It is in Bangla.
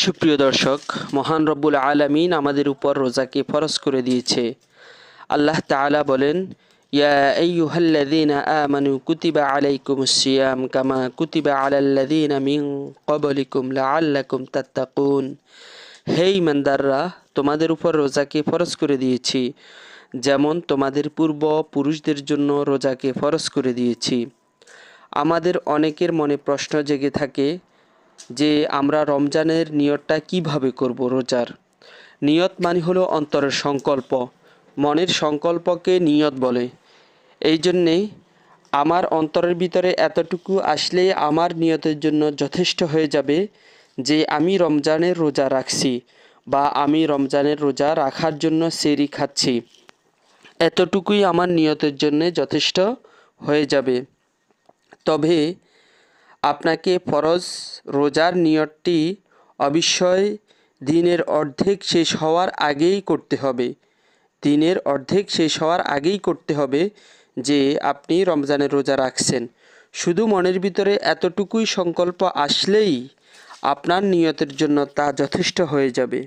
সুপ্রিয় দর্শক, মহান রব্বুল আলামিন আমাদের উপর রোজাকে ফরজ করে দিয়েছে। আল্লাহ তাআলা বলেন, ইয়া আইয়ুহাল্লাযীনা আমানু কুতিবা আলাইকুমুস সিয়াম কামা কুতিবা আলাল্লাযীনা মিন ক্বাবলিকুম লাআল্লাকুম তাত্তাকুন। হে ঈমানদাররা, তোমাদের উপর রোজাকে ফরজ করে দিয়েছি, যেমন তোমাদের পূর্ব পুরুষদের জন্য রোজাকে ফরজ করে দিয়েছি। আমাদের অনেকের মনে প্রশ্ন জেগে থাকে যে আমরা রমজানের নিয়তটা কিভাবে করব। রোজার নিয়ত মানে হলো অন্তরের সংকল্প, মনের সংকল্পকে নিয়ত বলে। এই জন্যে আমার অন্তরের ভিতরে এতটুকু আসলেই আমার নিয়তের জন্য যথেষ্ট হয়ে যাবে যে আমি রমজানের রোজা রাখছি বা আমি রমজানের রোজা রাখার জন্য সেহরি খাচ্ছি। এতটুকুই আমার নিয়তের জন্য যথেষ্ট হয়ে যাবে। তবে আপনাকে ফরজ রোজার নিয়তটি অবশ্যই দিনের অর্ধেক শেষ হওয়ার আগেই করতে হবে। দিনের অর্ধেক শেষ হওয়ার আগেই করতে হবে যে আপনি রমজানের রোজা রাখছেন। শুধু মনের ভিতরে এতটুকুই সংকল্প আসলেই আপনার নিয়তের জন্য তা যথেষ্ট হয়ে যাবে।